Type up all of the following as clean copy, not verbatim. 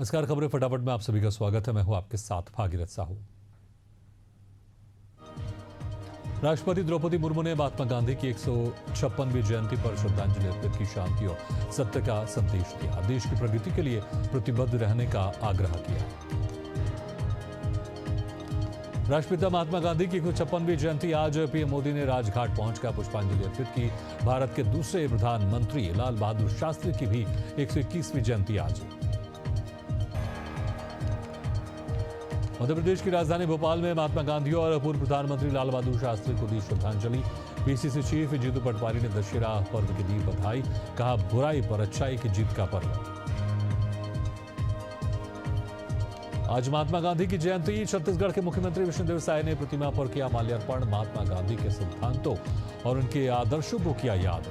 नमस्कार, खबरें फटाफट में आप सभी का स्वागत है। मैं हूं आपके साथ भागीरथ साहू। राष्ट्रपति द्रौपदी मुर्मू ने महात्मा गांधी की 156वीं जयंती पर श्रद्धांजलि अर्पित की, शांति और सत्य का संदेश दिया, देश की प्रगति के लिए प्रतिबद्ध रहने का आग्रह किया। राष्ट्रपिता महात्मा गांधी की 156वीं जयंती आज पीएम मोदी ने राजघाट पहुंचकर पुष्पांजलि अर्पित की। भारत के दूसरे प्रधानमंत्री लाल बहादुर शास्त्री की भी 121वीं जयंती आज। मध्य प्रदेश की राजधानी भोपाल में महात्मा गांधी और पूर्व प्रधानमंत्री लाल बहादुर शास्त्री को दी श्रद्धांजलि। पीसीसी चीफ जीतू पटवारी ने दशहरा पर्व की दी बधाई, कहा बुराई पर अच्छाई की जीत का पर्व। आज महात्मा गांधी की जयंती। छत्तीसगढ़ के मुख्यमंत्री विष्णुदेव साय ने प्रतिमा पर किया माल्यार्पण, महात्मा गांधी के सिद्धांतों और उनके आदर्शों को किया याद।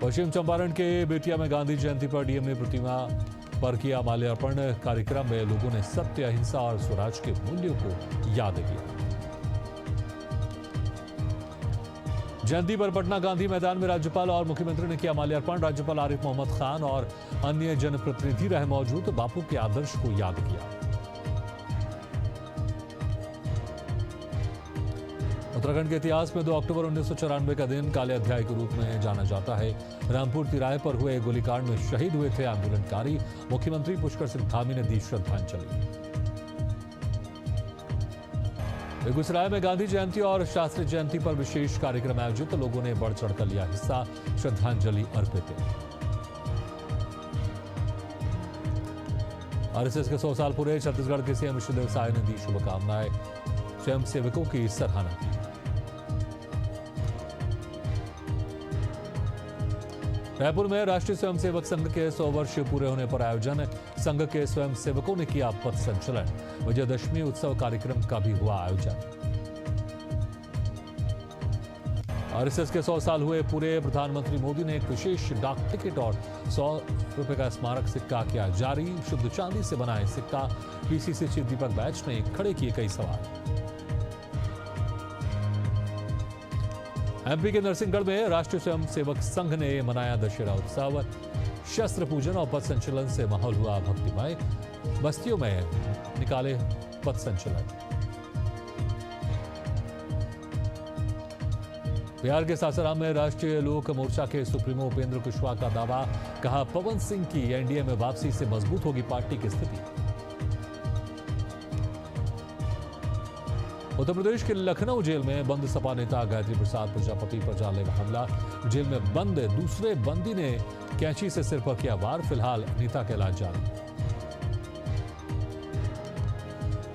पश्चिम चंपारण के बेतिया में गांधी जयंती पर डीएम ने प्रतिमा पर किया माल्यार्पण। कार्यक्रम में लोगों ने सत्य, अहिंसा और स्वराज के मूल्यों को याद किया। जयंती पर पटना गांधी मैदान में राज्यपाल और मुख्यमंत्री ने किया माल्यार्पण। राज्यपाल आरिफ मोहम्मद खान और अन्य जनप्रतिनिधि रहे मौजूद, बापू के आदर्श को याद किया। उत्तराखंड के इतिहास में 2 अक्टूबर 1994 का दिन काले अध्याय के रूप में जाना जाता है। रामपुर तिराहे पर हुए गोलीकांड में शहीद हुए थे आंदोलनकारी। मुख्यमंत्री पुष्कर सिंह धामी ने दी श्रद्धांजलि। बेगूसराय में गांधी जयंती और शास्त्री जयंती पर विशेष कार्यक्रम आयोजित, लोगों ने बढ़ चढ़कर लिया हिस्सा, श्रद्धांजलि अर्पित। आरएसएस के 100 साल पूरे, छत्तीसगढ़ के सीएम विष्णुदेव साय ने दी शुभकामनाएं, स्वयंसेवकों की सराहना की। रायपुर में राष्ट्रीय स्वयंसेवक संघ के 100 वर्ष पूरे होने पर आयोजन, संघ के स्वयंसेवकों ने किया पथ संचलन। विजयदशमी उत्सव कार्यक्रम का भी हुआ आयोजन। आरएसएस के 100 साल हुए पूरे, प्रधानमंत्री मोदी ने एक विशेष डाक टिकट और 100 रुपए का स्मारक सिक्का किया जारी। शुद्ध चांदी से बना है सिक्का। पीसीसी चीफ दीपक बैच ने खड़े किए कई सवाल। एमपी के नरसिंहगढ़ में राष्ट्रीय स्वयंसेवक संघ ने मनाया दशहरा उत्सव। शस्त्र पूजन और पथ संचलन से माहौल हुआ भक्तिमय। बस्तियों में निकाले पथ संचलन। बिहार के सासाराम में राष्ट्रीय लोक मोर्चा के सुप्रीमो उपेंद्र कुशवाहा का दावा, कहा पवन सिंह की एनडीए में वापसी से मजबूत होगी पार्टी की स्थिति। उत्तर प्रदेश के लखनऊ जेल में बंद सपा नेता गायत्री प्रसाद प्रजापति पर जानलेवा हमला। जेल में बंद दूसरे बंदी ने कैंची से सिर पर किया वार। फिलहाल नेता का इलाज जारी।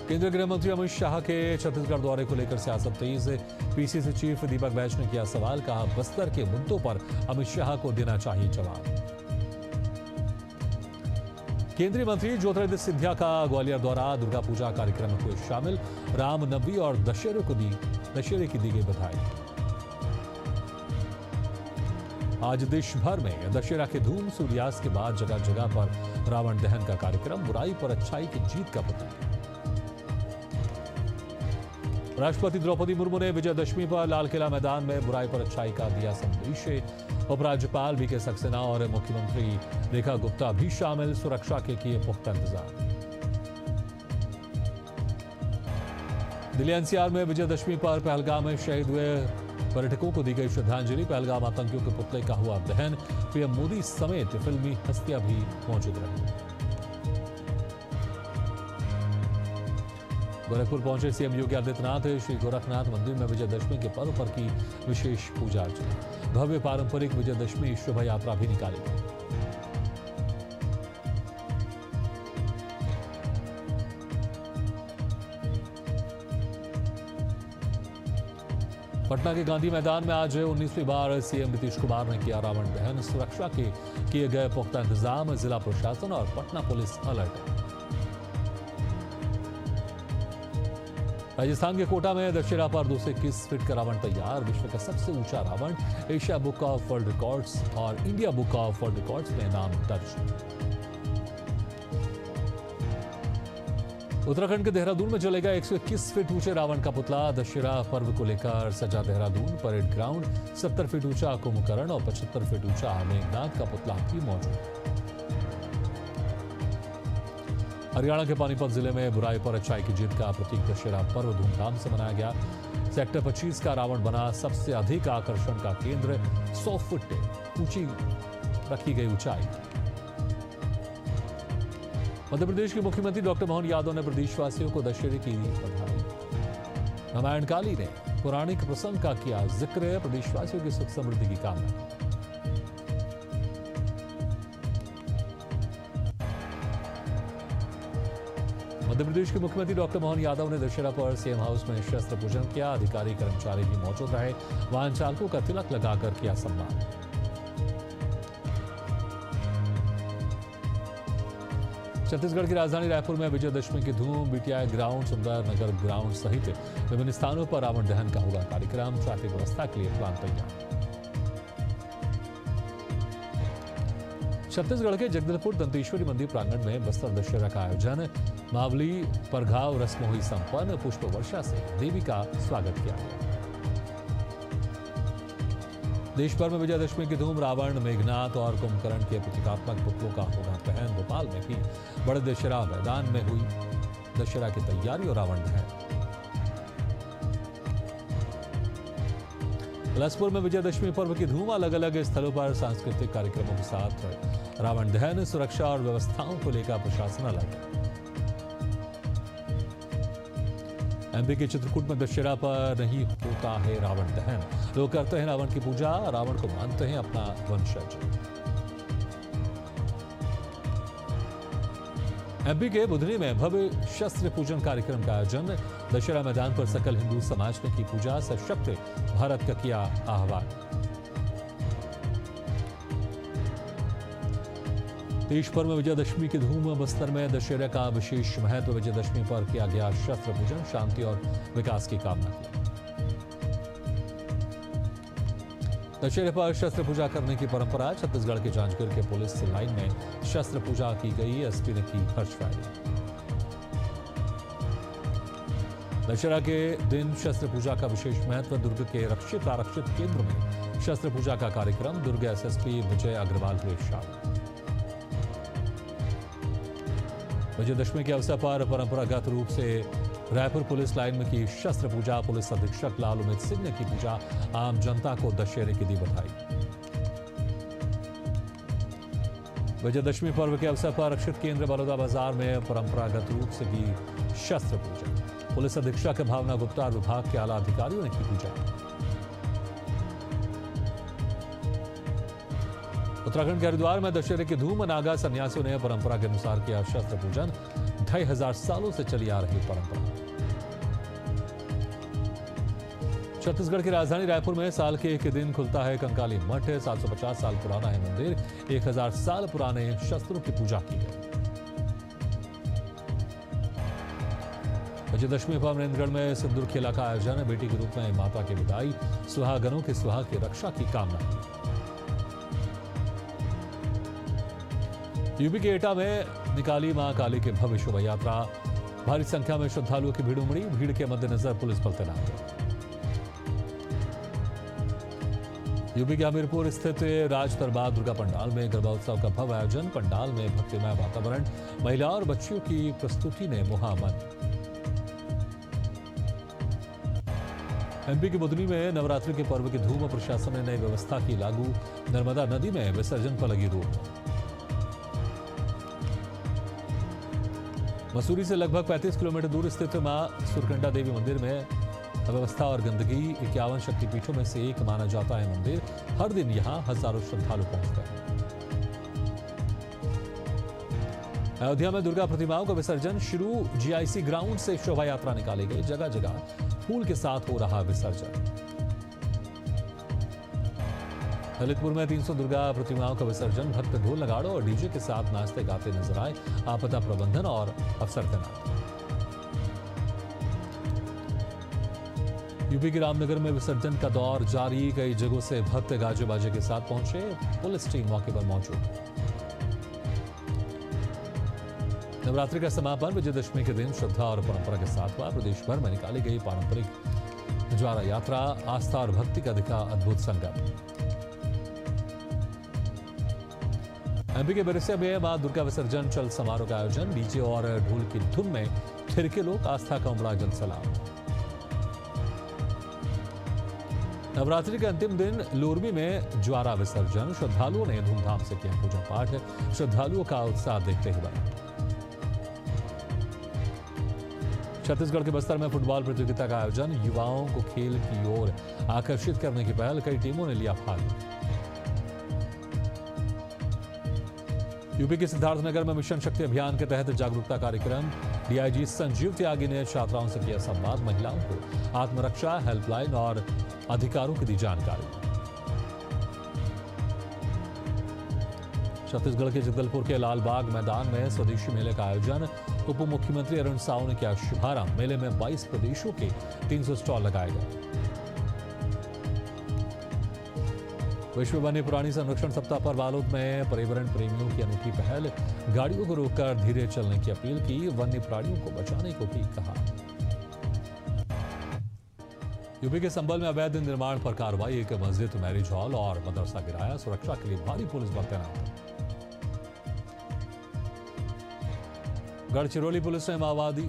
केंद्रीय गृह मंत्री अमित शाह के छत्तीसगढ़ दौरे को लेकर सियासत तेज। पीसीसी चीफ दीपक बैच ने किया सवाल, कहा बस्तर के मुद्दों पर अमित शाह को देना चाहिए जवाब। केंद्रीय मंत्री ज्योतिरादित्य सिंधिया का ग्वालियर दौरा, दुर्गा पूजा कार्यक्रम में हुए शामिल। रामनवमी और दशहरे की दी गई बधाई। आज देश भर में दशहरा की धूम। सूर्यास्त के बाद जगह जगह पर रावण दहन का कार्यक्रम, बुराई पर अच्छाई की जीत का प्रतीक। राष्ट्रपति द्रौपदी मुर्मू ने विजयदशमी पर लाल किला मैदान में बुराई पर अच्छाई का दिया संदेश। उपराज्यपाल वीके सक्सेना और मुख्यमंत्री रेखा गुप्ता भी शामिल। सुरक्षा के किए पुख्ता इंतजाम। दिल्ली एनसीआर में विजयदशमी पर पहलगाम में शहीद हुए पर्यटकों को दी गई श्रद्धांजलि। पहलगाम आतंकियों के पुतले का हुआ दहन। पीएम मोदी समेत फिल्मी हस्तियां भी मौजूद रही। गोरखपुर पहुंचे सीएम योगी आदित्यनाथ। श्री गोरखनाथ मंदिर में विजयदशमी के पर्व पर की विशेष पूजा अर्चना। भव्य पारंपरिक विजयदशमी शोभा यात्रा भी निकाली गई। पटना के गांधी मैदान में आज 19वीं बार सीएम नीतीश कुमार ने किया रावण दहन। सुरक्षा के किए गए पुख्ता इंतजाम। जिला प्रशासन और पटना पुलिस अलर्ट। राजस्थान के कोटा में दशहरा पर 221 फीट का रावण तैयार। विश्व का सबसे ऊंचा Ravan Asia book of world records और India book of world records में नाम दर्ज। उत्तराखंड के देहरादून में जलेगा 121 फीट ऊंचे रावण का पुतला। दशहरा पर्व को लेकर सजा देहरादून परेड ग्राउंड। 70 फीट ऊंचा कुंभकर्ण और 75 फीट ऊंचा मेघनाथ का पुतला भी मौजूद। हरियाणा के पानीपत जिले में बुराई पर अच्छाई की जीत का प्रतीक दशहरा पर्व धूमधाम से मनाया गया। सेक्टर 25 का रावण बना सबसे अधिक आकर्षण का केंद्र। 100 फुट ऊंची रखी गई ऊंचाई। मध्य प्रदेश के मुख्यमंत्री डॉक्टर मोहन यादव ने प्रदेशवासियों को दशहरे की बधाई। रामायण काली ने पौराणिक प्रसंग का किया जिक्र। प्रदेशवासियों की सुख समृद्धि की कामना। मध्य प्रदेश के मुख्यमंत्री डॉक्टर मोहन यादव ने दशहरा पर सीएम हाउस में शस्त्र पूजन किया। अधिकारी कर्मचारी भी मौजूद रहे। वाहन चालकों का तिलक लगाकर किया सम्मान। छत्तीसगढ़ की राजधानी रायपुर में विजयदशमी की धूम। बीटीआई ग्राउंड, सुंदर नगर ग्राउंड सहित विभिन्न स्थानों पर रावण दहन का होगा कार्यक्रम। ट्रैफिक व्यवस्था के लिए प्लान तैयार। छत्तीसगढ़ के जगदलपुर दंतेश्वरी मंदिर प्रांगण में बस्तर दशहरा का आयोजन। मावली परघाव रस्म हुई संपन्न। पुष्प वर्षा से देवी का स्वागत किया गया। देश भर में विजयदशमी की धूम। रावण, मेघनाथ और कुंभकर्ण के प्रतीकात्मक पुतलों का होगा दहन। भोपाल में भी बड़े दशहरा मैदान में हुई दशहरा की तैयारी और रावण दहन। बिलासपुर में विजयदशमी पर्व की धूम। अलग अलग स्थलों पर सांस्कृतिक कार्यक्रमों के साथ रावण दहन। सुरक्षा और व्यवस्थाओं को लेकर प्रशासन अलर्ट। एमपी के चित्रकूट में दशहरा पर नहीं होता है रावण दहन। लोग करते हैं रावण की पूजा। रावण को मानते हैं अपना वंशज। एमपी के बुधनी में भव्य शस्त्र पूजन कार्यक्रम का आयोजन। दशहरा मैदान पर सकल हिंदू समाज ने की पूजा। सशक्त भारत का किया आह्वान। देश भर में विजयदशमी की धूम। बस्तर में दशहरा का विशेष महत्व। विजयदशमी पर किया गया शस्त्र पूजन। शांति और विकास की कामना की। दशहरे पर शस्त्र पूजा करने की परंपरा। छत्तीसगढ़ के जांजगीर के पुलिस लाइन में शस्त्र पूजा की गई। एसपी ने की हर्ष रैली। दशहरा के दिन शस्त्र पूजा का विशेष महत्व। दुर्ग के रक्षित आरक्षित केंद्र में शस्त्र पूजा का कार्यक्रम। दुर्ग एसएसपी विजय अग्रवाल हुए शामिल। विजयदशमी के अवसर पर परंपरागत रूप से रायपुर पुलिस लाइन में की शस्त्र पूजा। पुलिस अधीक्षक लाल उमेद सिंह ने की पूजा। आम जनता को दशहरे की दी बधाई। विजयदशमी पर्व के अवसर पर रक्षित केंद्र बलौदा बाजार में परंपरागत रूप से की शस्त्र पूजा। पुलिस अधीक्षक भावना गुप्ता और विभाग के आला अधिकारियों ने की पूजा। उत्तराखंड के हरिद्वार में दशहरे की धूम। नागा सन्यासियों ने परंपरा के अनुसार किया शस्त्र पूजन। 2500 सालों से चली आ रही परंपरा। छत्तीसगढ़ की राजधानी रायपुर में साल के एक दिन खुलता है कंकाली मठ। 750 साल पुराना है मंदिर। 1000 साल पुराने शस्त्रों की पूजा की गई। विजयदशमी पर अमरेंद्रगढ़ में सिंदूर खेला का आयोजन। बेटी के रूप में माता की विदाई। सुहागनों के सुहाग की रक्षा की कामना की। यूपी के एटा में निकाली मां काली की भव्य शोभा यात्रा। भारी संख्या में श्रद्धालुओं की भीड़ उमड़ी। भीड़ के मद्देनजर पुलिस बल तैनात है। यूपी के हमीरपुर स्थित राज दरबार दुर्गा पंडाल में गरबा उत्सव का भव्य आयोजन। पंडाल में भक्तिमय वातावरण। महिला और बच्चियों की प्रस्तुति ने मोहा मन। एमपी की बुधनी में नवरात्रि के पर्व की धूम। प्रशासन ने नई व्यवस्था की लागू। नर्मदा नदी में विसर्जन पर लगी रोक। मसूरी से लगभग 35 किलोमीटर दूर स्थित मां सुरकंडा देवी मंदिर में अव्यवस्था और गंदगी। 51 शक्तिपीठों में से एक माना जाता है मंदिर। हर दिन यहां हजारों श्रद्धालु पहुंचते हैं। अयोध्या में दुर्गा प्रतिमाओं का विसर्जन शुरू। जीआईसी ग्राउंड से शोभा यात्रा निकाली गई। जगह जगह फूल के साथ हो रहा विसर्जन। ललितपुर में 300 दुर्गा प्रतिमाओं का विसर्जन। भक्त ढोल नगाड़ों और डीजे के साथ नाचते गाते नजर आए। आपदा प्रबंधन और अफसर तैनात। यूपी के रामनगर में विसर्जन का दौर जारी। कई जगहों से भक्त गाजे बाजे के साथ पहुंचे। पुलिस टीम मौके पर मौजूद। नवरात्रि का समापन विजयदशमी के दिन श्रद्धा और परंपरा के साथ हुआ। प्रदेश भर में निकाली गई पारंपरिक ज्वारा यात्रा, आस्था और भक्ति का दिखा अद्भुत संगम। एमपी के बिरसिया में मां दुर्गा विसर्जन चल समारोह का आयोजन, डीजे और ढोल की धुन में थिरके लोग, आस्था का उमड़ा जनसलाम। नवरात्रि के अंतिम दिन लोरबी में ज्वारा विसर्जन, श्रद्धालुओं ने धूमधाम से किया पूजा पाठ। श्रद्धालुओं का उत्साह देखते ही बना। छत्तीसगढ़ के बस्तर में फुटबॉल प्रतियोगिता का आयोजन, युवाओं को खेल की ओर आकर्षित करने की पहल, कई टीमों ने लिया भाग। यूपी के सिद्धार्थनगर में मिशन शक्ति अभियान के तहत जागरूकता कार्यक्रम, डीआईजी संजीव त्यागी ने छात्राओं से किया संवाद, महिलाओं को आत्मरक्षा, हेल्पलाइन और अधिकारों की दी जानकारी। छत्तीसगढ़ के जगदलपुर के लालबाग मैदान में स्वदेशी मेले का आयोजन, उप मुख्यमंत्री अरुण साव ने किया शुभारंभ। मेले में 22 प्रदेशों के 300 स्टॉल लगाए गए। विश्व वन्य प्राणी संरक्षण सप्ताह पर बालोद में पर्यावरण प्रेमियों की अनूठी पहल, गाड़ियों को रोककर धीरे चलने की अपील की, वन्य प्राणियों को बचाने को भी कहा। यूपी के संभल में अवैध निर्माण पर कार्रवाई, एक मस्जिद, मैरिज हॉल और मदरसा गिराया, सुरक्षा के लिए भारी पुलिस बल तैनात। गढ़चिरौली पुलिस ने माओवादी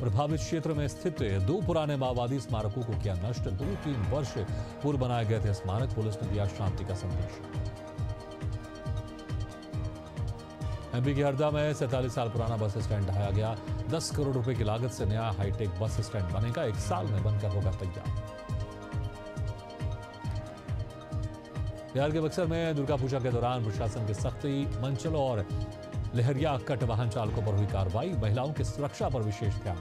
प्रभावित क्षेत्र में स्थित 2 पुराने माओवादी स्मारकों को किया नष्ट। 2-3 वर्ष पूर्व बनाए गए थे स्मारक, पुलिस ने दिया शांति का संदेश। एमपी के हरदा में 47 साल पुराना बस स्टैंड ढहाया गया। 10 करोड़ रुपए की लागत से नया हाईटेक बस स्टैंड बनेगा, 1 साल में बनकर होगा तैयार। बिहार के बक्सर में दुर्गा पूजा के दौरान प्रशासन की सख्ती, मंचल और लहरिया कट वाहन चालकों पर हुई कार्रवाई, महिलाओं की सुरक्षा पर विशेष ध्यान।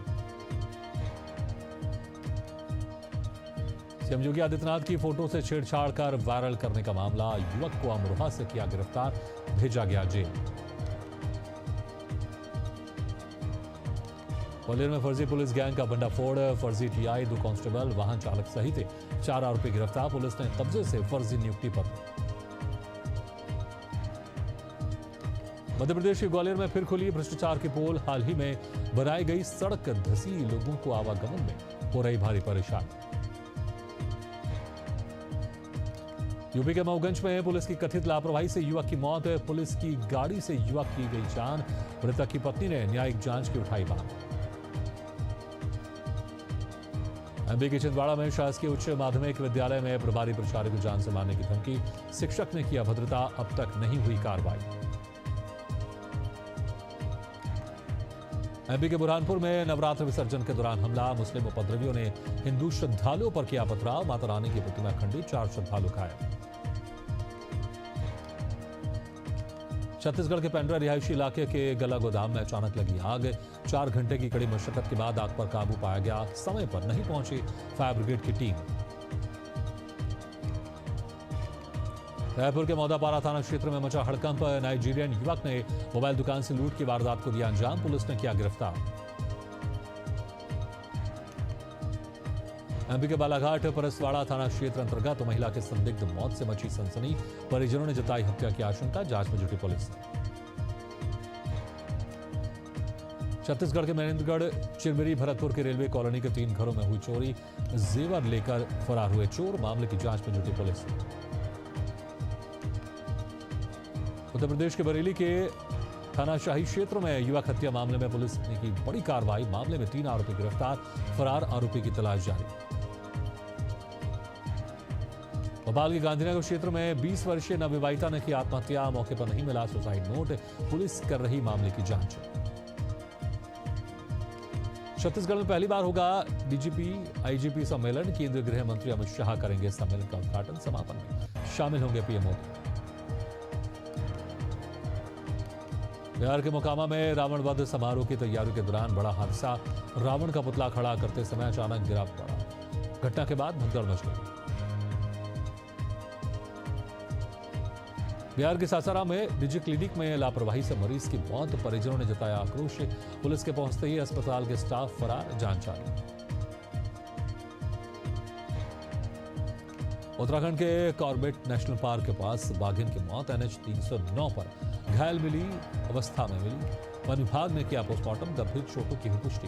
सीएम योगी आदित्यनाथ की फोटो से छेड़छाड़ कर वायरल करने का मामला, युवक को अमरोहा से किया गिरफ्तार, भेजा गया जेल। ग्वालियर में फर्जी पुलिस गैंग का भंडाफोड़, फर्जी टीआई, 2 कांस्टेबल, वाहन चालक सहित 4 आरोपी गिरफ्तार, पुलिस ने कब्जे से फर्जी नियुक्ति पत्र। मध्य प्रदेश के ग्वालियर में फिर खुली भ्रष्टाचार की पोल, हाल ही में बनाई गई सड़क धसी लोगों को आवागमन में हो रही भारी परेशानी। यूपी के मऊगंज में पुलिस की कथित लापरवाही से युवक की मौत, पुलिस की गाड़ी से युवक की गई जान, मृतक की पत्नी ने न्यायिक जांच की उठाई मांग। एमपी के छिंदवाड़ा में शासकीय उच्च माध्यमिक विद्यालय में प्रभारी प्राचार्य को जान से मारने की धमकी, शिक्षक ने किया भद्रता, अब तक नहीं हुई कार्रवाई। एमपी के बुरहानपुर में नवरात्र विसर्जन के दौरान हमला, मुस्लिम उपद्रवियों ने हिंदू श्रद्धालुओं पर किया पथराव, माता रानी की प्रतिमा खंडित, 4 श्रद्धालु घायल। छत्तीसगढ़ के पेंड्रा रिहायशी इलाके के गला गोदाम में अचानक लगी आग, 4 घंटे की कड़ी मशक्कत के बाद आग पर काबू पाया गया, समय पर नहीं पहुंची फायर ब्रिगेड की टीम। रायपुर के मौदापारा थाना क्षेत्र में मचा हड़कंप, नाइजीरियन युवक ने मोबाइल दुकान से लूट की वारदात को दिया अंजाम, पुलिस ने किया गिरफ्तार। एमपी के बालाघाट परसवाड़ा थाना क्षेत्र अंतर्गत महिला के संदिग्ध मौत से मची सनसनी, परिजनों ने जताई हत्या की आशंका, जांच में जुटी पुलिस। छत्तीसगढ़ के महेंद्रगढ़ चिरमिरी भरतपुर के रेलवे कॉलोनी के 3 घरों में हुई चोरी, जेवर लेकर फरार हुए चोर, मामले की जांच में जुटी पुलिस। उत्तर प्रदेश के बरेली के थानाशाही क्षेत्र में युवक हत्या मामले में पुलिस ने की बड़ी कार्रवाई, मामले में 3 आरोपी गिरफ्तार, फरार आरोपी की तलाश जारी। भोपाल के गांधीनगर क्षेत्र में 20 वर्षीय नवविवाहिता ने की आत्महत्या, मौके पर नहीं मिला सुसाइड नोट, पुलिस कर रही मामले की जांच। छत्तीसगढ़ में पहली बार होगा डीजीपी आईजीपी सम्मेलन, केंद्रीय गृह मंत्री अमित शाह करेंगे सम्मेलन का उद्घाटन, समापन में शामिल होंगे पीएम मोदी। बिहार के मोकामा में रावण वध समारोह की तैयारियों के दौरान बड़ा हादसा, रावण का पुतला खड़ा करते समय अचानक गिरा पड़ा, घटना के बाद भगदड़ मच गई। बिहार के सासाराम में निजी क्लिनिक में लापरवाही से मरीज की मौत, परिजनों ने जताया आक्रोश, पुलिस के पहुंचते ही अस्पताल के स्टाफ फरार, जांच चालू। उत्तराखंड के कॉर्बेट नेशनल पार्क के पास बाघिन की मौत, NH 309 पर घायल मिली अवस्था में मिली। वन विभाग ने किया पोस्टमार्टम, गंभीर चोटों की हुई पुष्टि।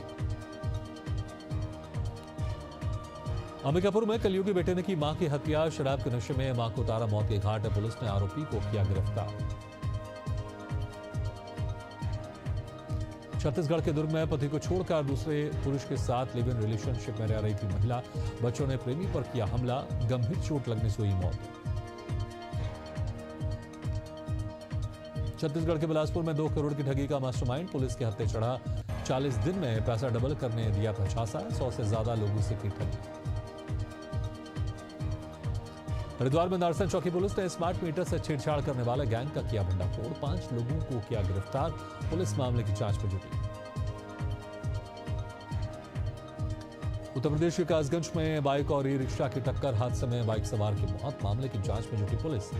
अंबिकापुर में कलयुगी बेटे ने की मां की हत्या, शराब के नशे में मां को उतारा मौत के घाट, पुलिस ने आरोपी को किया गिरफ्तार। छत्तीसगढ़ के दुर्ग में पति को छोड़कर दूसरे पुरुष के साथ लिव इन रिलेशनशिप में रह रही थी महिला, बच्चों ने प्रेमी पर किया हमला, गंभीर चोट लगने से हुई मौत। छत्तीसगढ़ के बिलासपुर में 2 करोड़ की ठगी का मास्टरमाइंड, पुलिस के हत्थे चढ़ा, 40 दिन में पैसा डबल करने दिया था झांसा, 100 से ज्यादा लोगों से की ठगी। हरिद्वार में नारसन चौकी पुलिस ने स्मार्ट मीटर से छेड़छाड़ करने वाले गैंग का किया भंडाफोड़, 5 लोगों को किया गिरफ्तार, पुलिस मामले की जांच में जुटी। उत्तर प्रदेश के कासगंज में बाइक और ई रिक्शा की टक्कर, हादसे में बाइक सवार की मौत, मामले की जांच में जुटी पुलिस।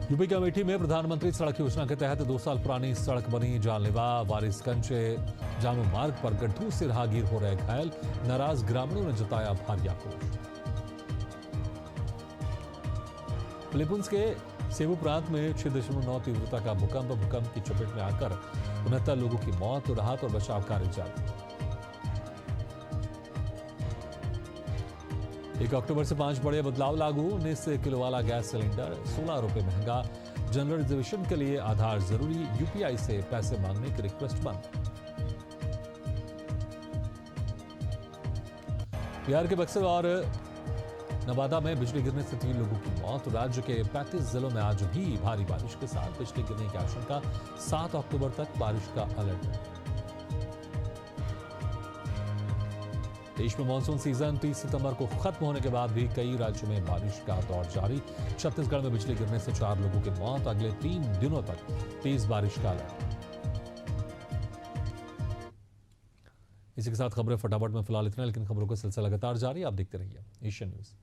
यूपी के अमेठी में प्रधानमंत्री सड़क योजना के तहत 2 साल पुरानी सड़क बनी, जानलेवा वारिसगंज जामू मार्ग पर गड्ढों से राहगीर हो रहे घायल, नाराज ग्रामीणों ने जताया भारी आक्रोश। फिलीपींस के सेबू प्रांत में 6.9 तीव्रता का भूकंप की चपेट में आकर 69 लोगों की मौत, राहत और बचाव कार्य जारी। 1 अक्टूबर से 5 बड़े बदलाव लागू, 19 किलो वाला गैस सिलेंडर 16 रुपए महंगा, जनरल रिजर्वेशन के लिए आधार जरूरी, यूपीआई से पैसे मांगने की रिक्वेस्ट बंद। बिहार के बक्सर और नवादा में बिजली गिरने से 3 लोगों की मौत, राज्य के 35 जिलों में आज भी भारी बारिश के साथ बिजली गिरने की आशंका, 7 अक्टूबर तक बारिश का अलर्ट। देश में मानसून सीजन 30 सितंबर को खत्म होने के बाद भी कई राज्यों में बारिश का दौर जारी, छत्तीसगढ़ में बिजली गिरने से 4 लोगों की मौत, अगले 3 दिनों तक तेज बारिश का अलर्ट। इसी के साथ खबरें फटाफट में फिलहाल इतना, लेकिन खबरों का सिलसिला लगातार जारी, आप देखते रहिए एशियन न्यूज।